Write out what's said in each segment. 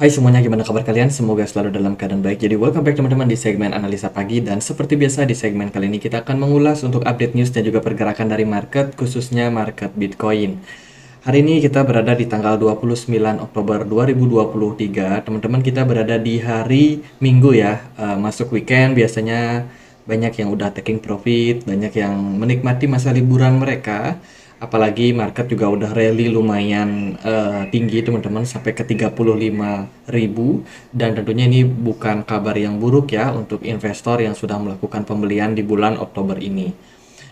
Hai semuanya, gimana kabar kalian? Semoga selalu dalam keadaan baik. Jadi welcome back teman-teman di segmen analisa pagi, dan seperti biasa di segmen kali ini kita akan mengulas untuk update news dan juga pergerakan dari market, khususnya market Bitcoin. Hari ini kita berada di tanggal 29 Oktober 2023. Teman-teman, kita berada di hari Minggu ya, masuk weekend. Biasanya banyak yang udah taking profit, banyak yang menikmati masa liburan mereka. Apalagi market juga udah rally lumayan tinggi teman-teman, sampai ke 35.000. Dan tentunya ini bukan kabar yang buruk ya untuk investor yang sudah melakukan pembelian di bulan Oktober ini.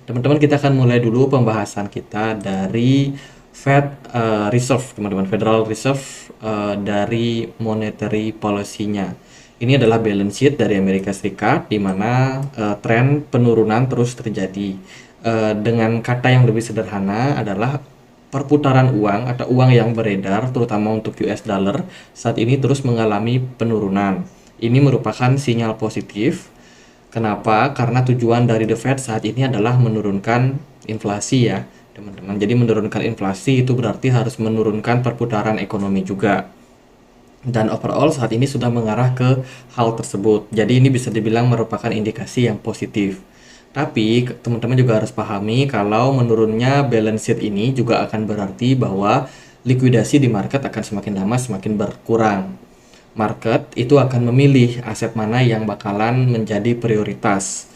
Teman-teman, kita akan mulai dulu pembahasan kita dari Fed Reserve, teman-teman, Federal Reserve, dari monetary policy-nya. Ini adalah balance sheet dari Amerika Serikat, di mana tren penurunan terus terjadi. Dengan kata yang lebih sederhana adalah perputaran uang atau uang yang beredar, terutama untuk US dollar, saat ini terus mengalami penurunan. Ini merupakan sinyal positif. Kenapa? Karena tujuan dari The Fed saat ini adalah menurunkan inflasi ya, teman-teman. Jadi menurunkan inflasi itu berarti harus menurunkan perputaran ekonomi juga. Dan overall saat ini sudah mengarah ke hal tersebut. Jadi ini bisa dibilang merupakan indikasi yang positif. Tapi teman-teman juga harus pahami kalau menurunnya balance sheet ini juga akan berarti bahwa likuidasi di market akan semakin lama semakin berkurang. Market itu akan memilih aset mana yang bakalan menjadi prioritas,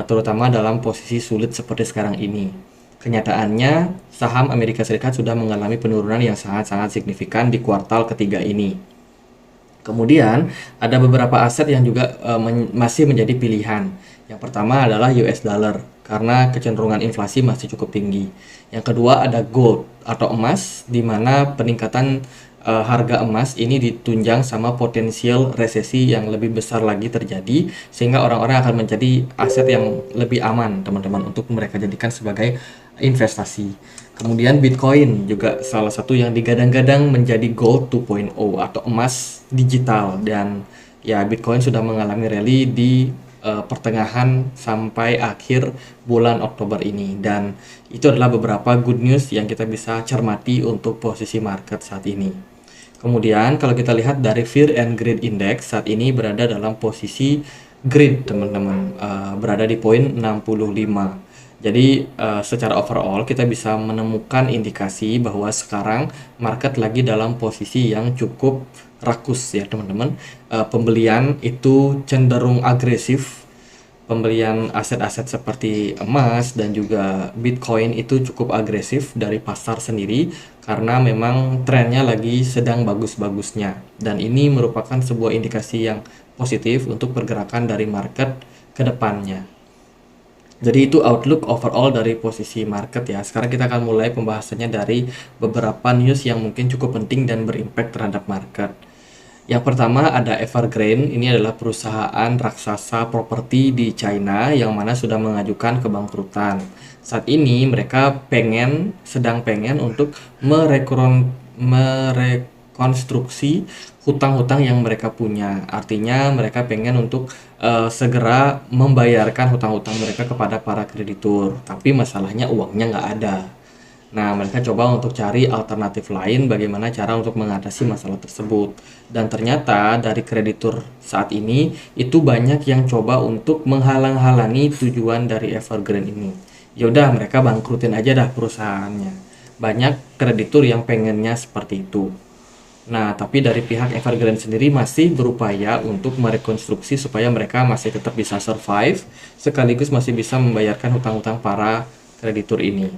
terutama dalam posisi sulit seperti sekarang ini. Kenyataannya, saham Amerika Serikat sudah mengalami penurunan yang sangat-sangat signifikan di kuartal ketiga ini. Kemudian ada beberapa aset yang juga masih menjadi pilihan. Yang pertama adalah US dollar karena kecenderungan inflasi masih cukup tinggi. Yang kedua ada gold atau emas, di mana peningkatan harga emas ini ditunjang sama potensial resesi yang lebih besar lagi terjadi, sehingga orang-orang akan menjadi aset yang lebih aman teman-teman untuk mereka jadikan sebagai investasi. Kemudian Bitcoin juga salah satu yang digadang-gadang menjadi gold 2.0 atau emas digital, dan ya Bitcoin sudah mengalami rally di pertengahan sampai akhir bulan Oktober ini, dan itu adalah beberapa good news yang kita bisa cermati untuk posisi market saat ini. Kemudian kalau kita lihat dari Fear and Greed Index saat ini berada dalam posisi greed teman-teman, berada di poin 65. Jadi secara overall kita bisa menemukan indikasi bahwa sekarang market lagi dalam posisi yang cukup rakus ya teman-teman. Pembelian itu cenderung agresif. Pembelian aset-aset seperti emas dan juga Bitcoin itu cukup agresif dari pasar sendiri, karena memang trennya lagi sedang bagus-bagusnya. Dan ini merupakan sebuah indikasi yang positif untuk pergerakan dari market ke depannya. Jadi itu outlook overall dari posisi market ya. Sekarang kita akan mulai pembahasannya dari beberapa news yang mungkin cukup penting dan berimpact terhadap market. Yang pertama ada Evergrande. Ini adalah perusahaan raksasa properti di China yang mana sudah mengajukan kebangkrutan. Saat ini mereka sedang pengen untuk merekonstruksi hutang-hutang yang mereka punya. Artinya mereka pengen untuk segera membayarkan hutang-hutang mereka kepada para kreditur. Tapi masalahnya uangnya nggak ada. Nah, mereka coba untuk cari alternatif lain bagaimana cara untuk mengatasi masalah tersebut. Dan ternyata dari kreditur saat ini itu banyak yang coba untuk menghalang-halangi tujuan dari Evergrande ini. Ya udah, mereka bangkrutin aja dah perusahaannya. Banyak kreditur yang pengennya seperti itu. Nah, tapi dari pihak Evergrande sendiri masih berupaya untuk merekonstruksi supaya mereka masih tetap bisa survive, sekaligus masih bisa membayarkan hutang-hutang para kreditur ini.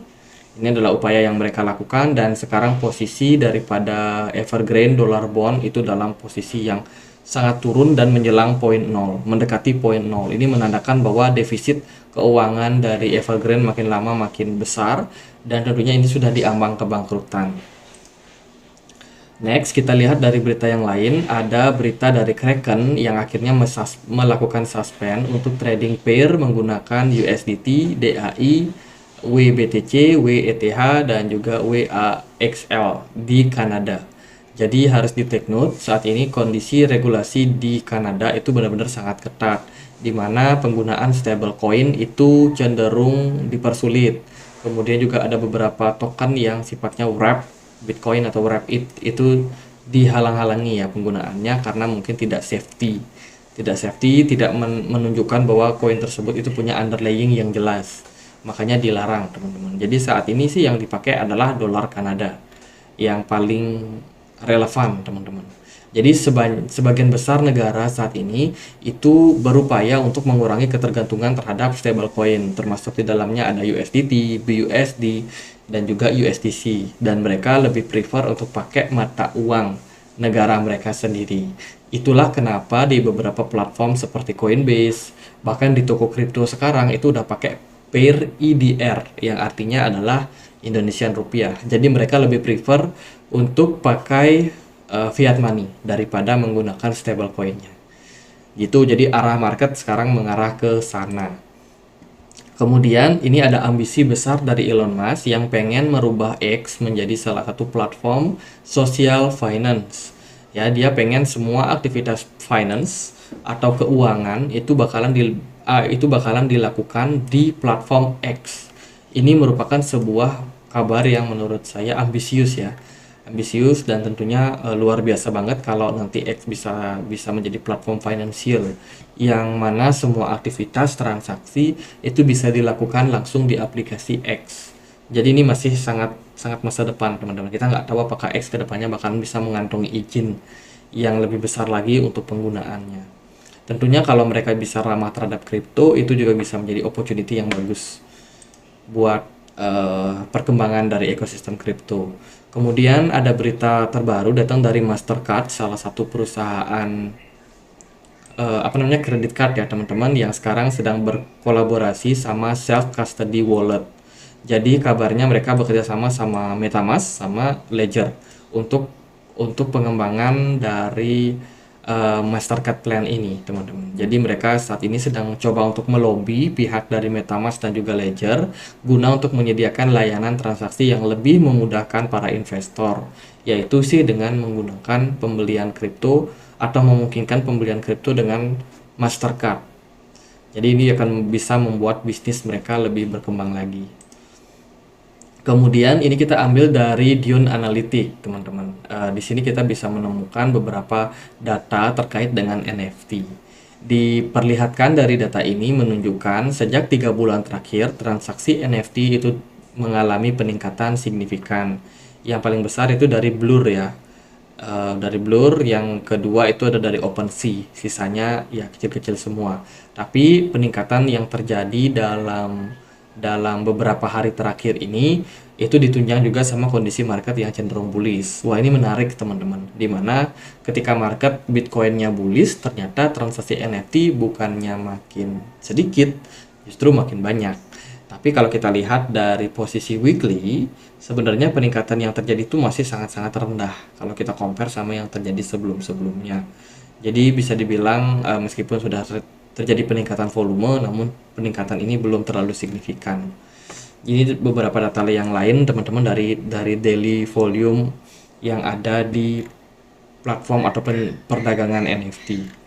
Ini adalah upaya yang mereka lakukan, dan sekarang posisi daripada Evergrande dollar bond itu dalam posisi yang sangat turun dan menjelang poin 0, mendekati poin 0. Ini menandakan bahwa defisit keuangan dari Evergrande makin lama makin besar, dan tentunya ini sudah diambang kebangkrutan. Next, kita lihat dari berita yang lain. Ada berita dari Kraken yang akhirnya melakukan suspend untuk trading pair menggunakan USDT, DAI, WBTC, WETH, dan juga WAXL di Kanada. Jadi harus di take note, saat ini kondisi regulasi di Kanada itu benar-benar sangat ketat, di mana penggunaan stablecoin itu cenderung dipersulit. Kemudian juga ada beberapa token yang sifatnya wrap Bitcoin atau wrap it itu dihalang-halangi ya penggunaannya karena mungkin tidak menunjukkan bahwa koin tersebut itu punya underlying yang jelas, makanya dilarang teman-teman. Jadi saat ini sih yang dipakai adalah dolar Kanada yang paling relevan teman-teman. Jadi sebagian besar negara saat ini itu berupaya untuk mengurangi ketergantungan terhadap stablecoin, termasuk di dalamnya ada USDT, BUSD, dan juga USDC. Dan mereka lebih prefer untuk pakai mata uang negara mereka sendiri. Itulah kenapa di beberapa platform seperti Coinbase, bahkan di toko kripto sekarang itu udah pakai pair EDR, yang artinya adalah Indonesian rupiah. Jadi mereka lebih prefer untuk pakai fiat money daripada menggunakan stablecoinnya. Gitu, jadi arah market sekarang mengarah ke sana. Kemudian ini ada ambisi besar dari Elon Musk yang pengen merubah X menjadi salah satu platform social finance. Ya, dia pengen semua aktivitas finance atau keuangan itu bakalan dilakukan di platform X. Ini merupakan sebuah kabar yang menurut saya ambisius ya. Ambisius dan tentunya luar biasa banget kalau nanti X bisa menjadi platform finansial yang mana semua aktivitas transaksi itu bisa dilakukan langsung di aplikasi X. Jadi ini masih sangat sangat masa depan teman-teman. Kita nggak tahu apakah X kedepannya bakalan bisa mengantongi izin yang lebih besar lagi untuk penggunaannya. Tentunya kalau mereka bisa ramah terhadap kripto itu juga bisa menjadi opportunity yang bagus buat perkembangan dari ekosistem kripto. Kemudian ada berita terbaru datang dari Mastercard, salah satu perusahaan kredit card ya teman-teman, yang sekarang sedang berkolaborasi sama self custody wallet. Jadi kabarnya mereka bekerja sama sama MetaMask sama Ledger untuk pengembangan dari Mastercard Plan ini teman-teman. Jadi mereka saat ini sedang coba untuk melobi pihak dari MetaMask dan juga Ledger guna untuk menyediakan layanan transaksi yang lebih memudahkan para investor, yaitu sih dengan menggunakan pembelian kripto atau memungkinkan pembelian kripto dengan Mastercard. Jadi ini akan bisa membuat bisnis mereka lebih berkembang lagi. Kemudian ini kita ambil dari Dune Analytics, teman-teman. Di sini kita bisa menemukan beberapa data terkait dengan NFT. Diperlihatkan dari data ini menunjukkan sejak 3 bulan terakhir transaksi NFT itu mengalami peningkatan signifikan. Yang paling besar itu dari Blur ya. Dari Blur, yang kedua itu ada dari OpenSea, sisanya ya kecil-kecil semua. Tapi peningkatan yang terjadi dalam beberapa hari terakhir ini itu ditunjang juga sama kondisi market yang cenderung bullish. Wah, ini menarik teman-teman, dimana ketika market Bitcoinnya bullish, ternyata transaksi NFT bukannya makin sedikit, justru makin banyak. Tapi kalau kita lihat dari posisi weekly, sebenarnya peningkatan yang terjadi itu masih sangat-sangat rendah kalau kita compare sama yang terjadi sebelum-sebelumnya. Jadi bisa dibilang meskipun sudah terjadi peningkatan volume, namun peningkatan ini belum terlalu signifikan. Ini beberapa data yang lain teman-teman dari daily volume yang ada di platform ataupun perdagangan NFT.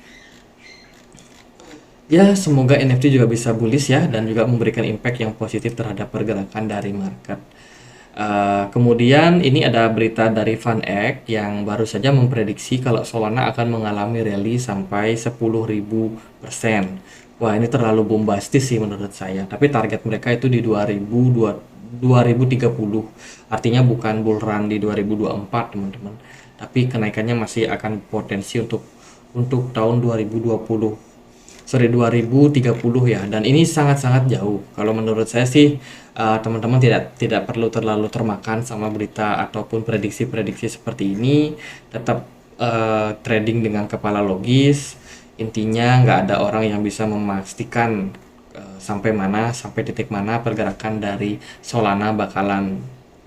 Ya, semoga NFT juga bisa bullish ya dan juga memberikan impact yang positif terhadap pergerakan dari market. Kemudian ini ada berita dari VanEck yang baru saja memprediksi kalau Solana akan mengalami rally sampai 10.000%. Wah, ini terlalu bombastis sih menurut saya. Tapi target mereka itu di 2030. Artinya bukan bull run di 2024, teman-teman. Tapi kenaikannya masih akan potensi untuk tahun 2030 ya, dan ini sangat-sangat jauh. Kalau menurut saya sih teman-teman tidak perlu terlalu termakan sama berita ataupun prediksi-prediksi seperti ini. Tetap trading dengan kepala logis. Intinya nggak ada orang yang bisa memastikan sampai titik mana pergerakan dari Solana bakalan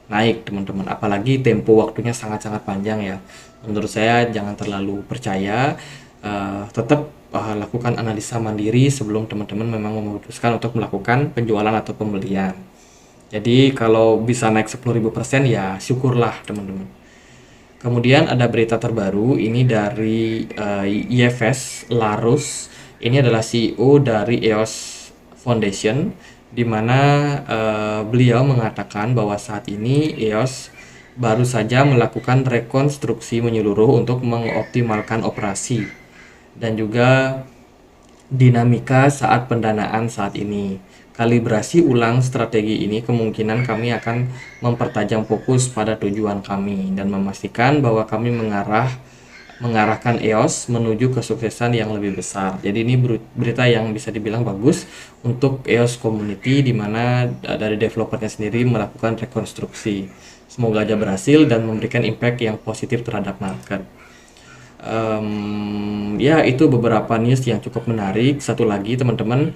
naik teman-teman, apalagi tempo waktunya sangat-sangat panjang ya. Menurut saya jangan terlalu percaya, tetap lakukan analisa mandiri sebelum teman-teman memang memutuskan untuk melakukan penjualan atau pembelian. Jadi kalau bisa naik 10.000% ya syukurlah teman-teman. Kemudian ada berita terbaru ini dari Yves Larus. Ini adalah CEO dari EOS Foundation, di mana beliau mengatakan bahwa saat ini EOS baru saja melakukan rekonstruksi menyeluruh untuk mengoptimalkan operasi dan juga dinamika saat pendanaan saat ini. Kalibrasi ulang strategi ini kemungkinan kami akan mempertajam fokus pada tujuan kami dan memastikan bahwa kami mengarahkan EOS menuju kesuksesan yang lebih besar. Jadi ini berita yang bisa dibilang bagus untuk EOS community, di mana dari developernya sendiri melakukan rekonstruksi. Semoga aja berhasil dan memberikan impact yang positif terhadap market. Ya, itu beberapa news yang cukup menarik. Satu lagi teman-teman,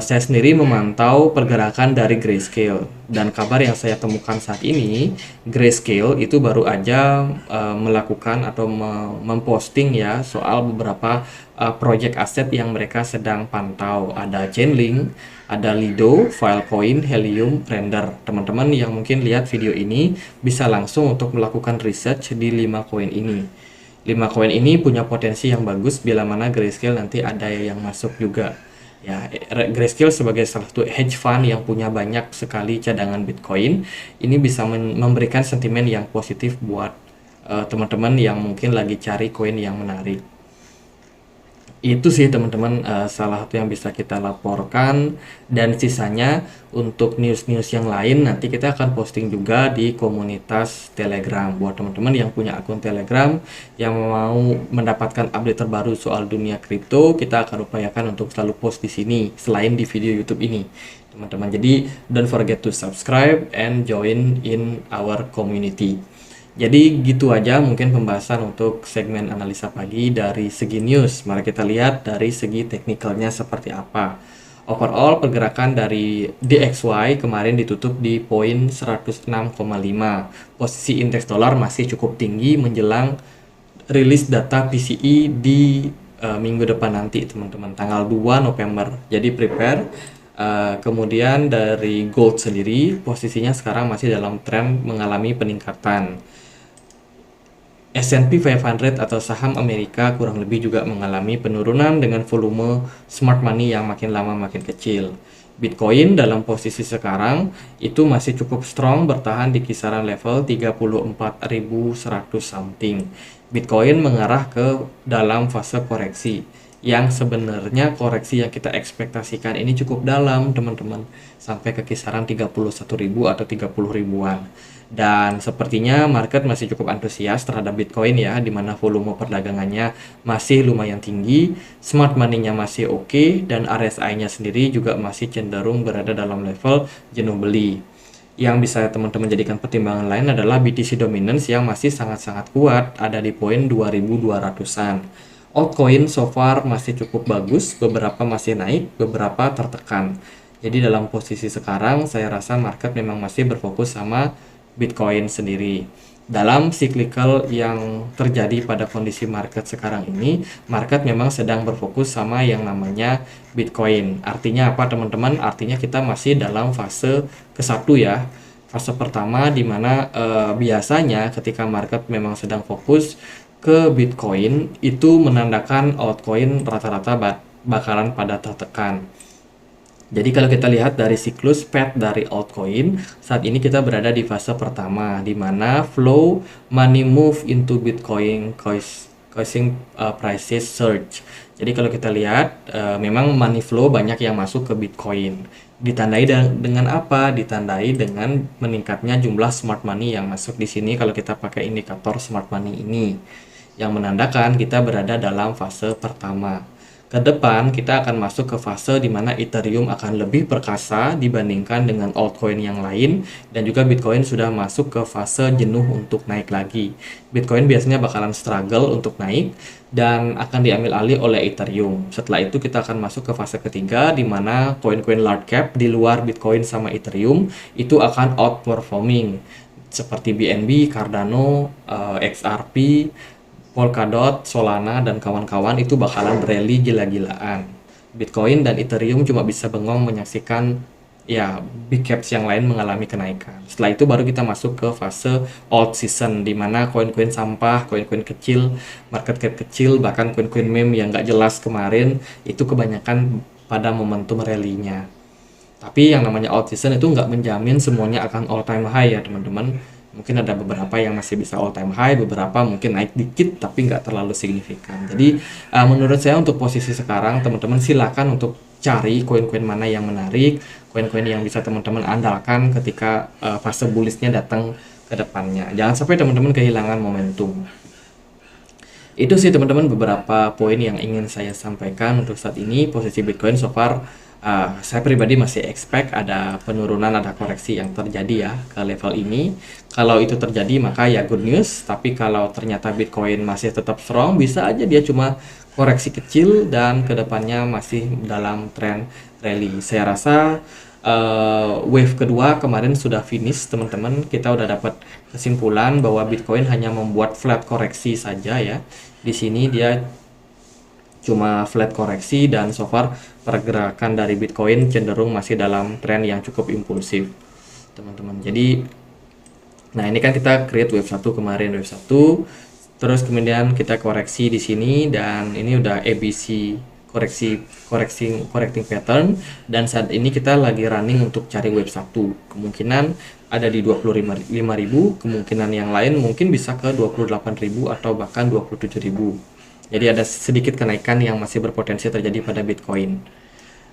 saya sendiri memantau pergerakan dari Grayscale, dan kabar yang saya temukan saat ini, Grayscale itu baru aja melakukan atau memposting ya soal beberapa project aset yang mereka sedang pantau. Ada Chainlink, ada Lido, Filecoin, Helium, Render. Teman-teman yang mungkin lihat video ini bisa langsung untuk melakukan research di 5 koin ini. 5 koin ini punya potensi yang bagus bila mana Grayscale nanti ada yang masuk juga. Ya, Grayscale sebagai salah satu hedge fund yang punya banyak sekali cadangan Bitcoin, ini bisa memberikan sentimen yang positif buat teman-teman yang mungkin lagi cari koin yang menarik. Itu sih teman-teman salah satu yang bisa kita laporkan, dan sisanya untuk news-news yang lain nanti kita akan posting juga di komunitas Telegram. Buat teman-teman yang punya akun Telegram yang mau mendapatkan update terbaru soal dunia kripto, kita akan upayakan untuk selalu post di sini selain di video YouTube ini teman-teman. Jadi don't forget to subscribe and join in our community. Jadi gitu aja mungkin pembahasan untuk segmen analisa pagi dari segi news. Mari kita lihat dari segi teknikalnya seperti apa. Overall pergerakan dari DXY kemarin ditutup di poin 106,5. Posisi indeks dolar masih cukup tinggi menjelang rilis data PCE di minggu depan nanti teman-teman, tanggal 2 November. Jadi prepare. Kemudian dari gold sendiri posisinya sekarang masih dalam tren mengalami peningkatan. S&P 500 atau saham Amerika kurang lebih juga mengalami penurunan dengan volume smart money yang makin lama makin kecil. Bitcoin dalam posisi sekarang itu masih cukup strong, bertahan di kisaran level 34.100 something. Bitcoin mengarah ke dalam fase koreksi, yang sebenarnya koreksi yang kita ekspektasikan ini cukup dalam teman-teman, sampai ke kisaran 31.000 atau 30 ribuan. Dan sepertinya market masih cukup antusias terhadap Bitcoin ya, dimana volume perdagangannya masih lumayan tinggi, smart money-nya masih oke, dan RSI-nya sendiri juga masih cenderung berada dalam level jenuh beli. Yang bisa teman-teman jadikan pertimbangan lain adalah BTC dominance yang masih sangat-sangat kuat, ada di poin 2200-an. Altcoin so far masih cukup bagus, beberapa masih naik, beberapa tertekan. Jadi dalam posisi sekarang saya rasa market memang masih berfokus sama Bitcoin sendiri. Dalam cyclical yang terjadi pada kondisi market sekarang ini, market memang sedang berfokus sama yang namanya Bitcoin. Artinya apa teman-teman? Artinya kita masih dalam fase ke-1 ya. Fase pertama di mana biasanya ketika market memang sedang fokus ke Bitcoin, itu menandakan altcoin rata-rata bakalan pada tertekan. Jadi kalau kita lihat dari siklus path dari altcoin, saat ini kita berada di fase pertama, di mana flow money move into Bitcoin causing prices surge. Jadi kalau kita lihat, memang money flow banyak yang masuk ke Bitcoin. Ditandai dengan apa? Ditandai dengan meningkatnya jumlah smart money yang masuk di sini kalau kita pakai indikator smart money ini, yang menandakan kita berada dalam fase pertama. Ke depan kita akan masuk ke fase di mana Ethereum akan lebih perkasa dibandingkan dengan altcoin yang lain, dan juga Bitcoin sudah masuk ke fase jenuh untuk naik lagi. Bitcoin biasanya bakalan struggle untuk naik dan akan diambil alih oleh Ethereum. Setelah itu kita akan masuk ke fase ketiga di mana koin-koin large cap di luar Bitcoin sama Ethereum itu akan outperforming, seperti BNB, Cardano, XRP, Polkadot, Solana, dan kawan-kawan itu bakalan rally gila-gilaan. Bitcoin dan Ethereum cuma bisa bengong menyaksikan ya big caps yang lain mengalami kenaikan. Setelah itu baru kita masuk ke fase alt season, di mana koin-koin sampah, koin-koin kecil, market cap kecil, bahkan koin-koin meme yang nggak jelas kemarin itu kebanyakan pada momentum rally-nya. Tapi yang namanya alt season itu nggak menjamin semuanya akan all time high ya teman-teman. Mungkin ada beberapa yang masih bisa all time high, beberapa mungkin naik dikit tapi nggak terlalu signifikan. Jadi menurut saya untuk posisi sekarang teman-teman silakan untuk cari koin-koin mana yang menarik, koin-koin yang bisa teman-teman andalkan ketika fase bullish-nya datang ke depannya. Jangan sampai teman-teman kehilangan momentum. Itu sih teman-teman beberapa poin yang ingin saya sampaikan untuk saat ini. Posisi Bitcoin so far saya pribadi masih expect ada penurunan, ada koreksi yang terjadi ya ke level ini. Kalau itu terjadi maka ya good news, tapi kalau ternyata Bitcoin masih tetap strong, bisa aja dia cuma koreksi kecil dan kedepannya masih dalam tren rally. Saya rasa wave kedua kemarin sudah finish teman-teman. Kita udah dapat kesimpulan bahwa Bitcoin hanya membuat flat koreksi saja ya. Di sini dia cuma flat koreksi dan so far pergerakan dari Bitcoin cenderung masih dalam tren yang cukup impulsif teman-teman. Jadi nah ini kan kita create wave 1 kemarin, wave 1 terus kemudian kita koreksi di sini dan ini udah ABC correcting pattern, dan saat ini kita lagi running untuk cari wave 1. Kemungkinan ada di 25.000, kemungkinan yang lain mungkin bisa ke 28.000 atau bahkan 27.000. Jadi ada sedikit kenaikan yang masih berpotensi terjadi pada Bitcoin.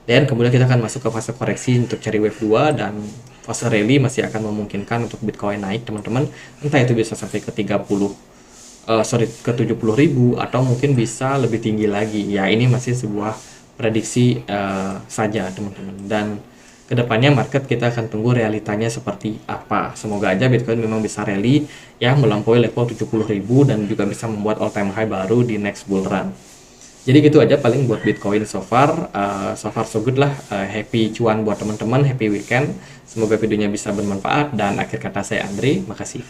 Dan kemudian kita akan masuk ke fase koreksi untuk cari wave 2 dan fase rally masih akan memungkinkan untuk Bitcoin naik teman-teman. Entah itu bisa sampai ke 70.000 atau mungkin bisa lebih tinggi lagi. Ya ini masih sebuah prediksi saja teman-teman. Dan kedepannya market kita akan tunggu realitanya seperti apa. Semoga aja Bitcoin memang bisa rally yang melampaui level 70.000 dan juga bisa membuat all time high baru di next bull run. Jadi gitu aja paling buat Bitcoin so far. So far so good lah. Happy cuan buat teman-teman, happy weekend. Semoga videonya bisa bermanfaat, dan akhir kata saya Andre, makasih.